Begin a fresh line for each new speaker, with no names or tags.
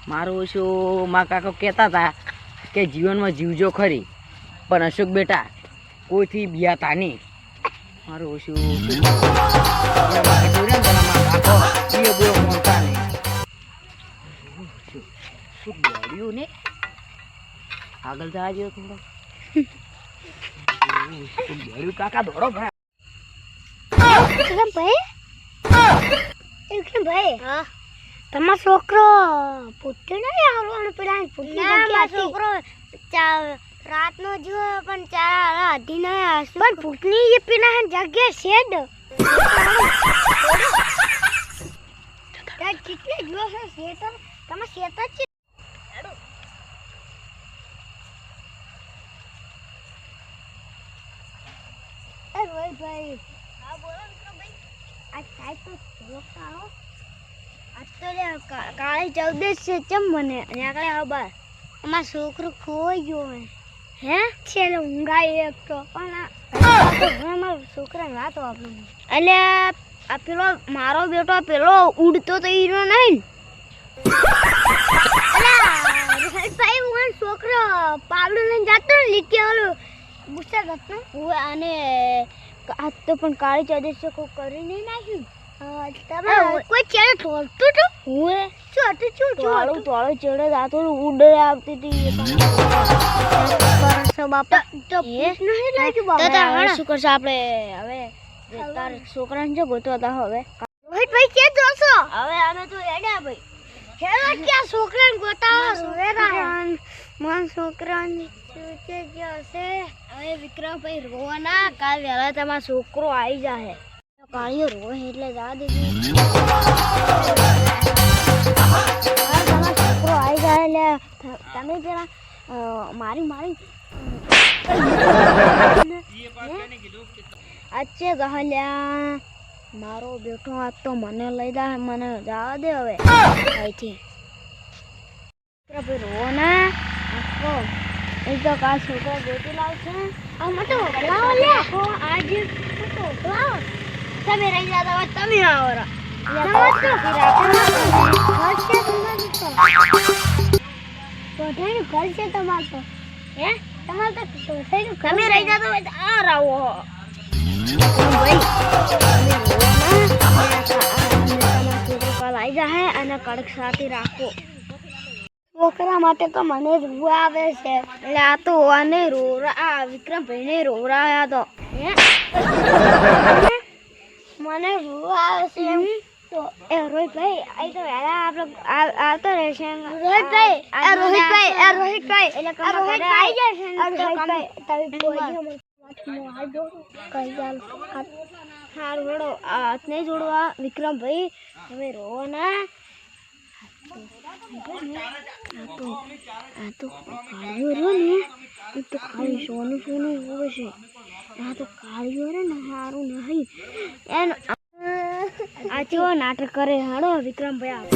મારું શું મારા કાકો કહેતા હતા કે જીવનમાં જીવજો ખરી, પણ અશોક બેટા કોઈથી બિયાતા નહીં. મારું શું શું ને આગળ જવા જેવો થોડો કાકા દોડો
ભાઈ. હા, તમારો છોકરો પૂછતો નહીં આવવાનો પેલા છોકરો રાતનો જો પણ ચારા અઢી ન પણ પૂતની જે પેલા જગ્યા શેડ કેટલી જો છે શેડ તમે શેડ જ છે. રોહિતભાઈ, હા બોલો વિક્રમભાઈ. આ સાહેબ તો રોકાઓ. આજ તો કાળી 14 છે ચમ મને અને આગળ ખબર અમારો છોકરો ખોઈ ગયો હે છેલ્લે ઊંઘાઈ એક તો પણ અમારો છોકરા વાતો આપણું એટલે આ પેલો મારો બેટો પેલો ઉડતો તો હીરો નહીં. ભાઈ હું છોકરો પાવડો લઈને જતો ને લીટી વાળો ગુસ્સા કરતો અને આજ તો પણ કાળી 14 કોઈ કરી નહીં નાખ્યું. કોઈ ચેડે થોડતું હતું હું શું હતું શું થોડું થોડું ચેડે જાતો ઉડે આવતી હતી બાપા તો નહીં લાગ્યું બાપા. શું કરશે આપણે હવે તાર છોકરાને જો ગોતો હતા હવે રોહિતભાઈ કે જોશો હવે અમે તો એડા ભાઈ હેલો ક્યાં છોકરાને ગોતાવો રોવેરા મન છોકરાને ચૂચે જશે. હવે વિક્રમભાઈ રોવાના કાલ વહેલા તમારો છોકરો આવી જાય. કાળીઓ રોવે એટલે જા દીધી છોકરો આવી જાય એટલે તમે પેલા મારી અચ્છે ગહલ્યા મારો બેઠો આજ તો મને લઈ જાય મને જવા દે હવે અહીંથી રોવો ના આખો એ તો કાલ છોકરો બેટી લાવશે તો આજે તમે રહી જતા હોય તમે આવો ઘર છે તમારું તો હે તમારે તો તમે રહી જતા હોય આ રાવો કાલ આવી જાય અને કડક સાથે રાખો. છોકરા માટે તો મને રૂ આવે છે એટલે આ તો આને આ વિક્રમભાઈ ને રોવરાયા તો મને રૂ આવે છે તો એ રોહિતભાઈ આ તો વહેલા આપણે આવતો રહેશે. રોહિતભાઈ એટલે રોહિતભાઈ આવી જશે હારું હેડો હાથ નહીં જોડવા વિક્રમભાઈ હવે રોવો ના. આ તો કાળીઓ રહ્યો ને એ તો ખાલી સોનું હોવે છે. આ તો કાળીઓ રે ને સારું નહીં એનું આ કેવો નાટક કરે હાડો વિક્રમભાઈ.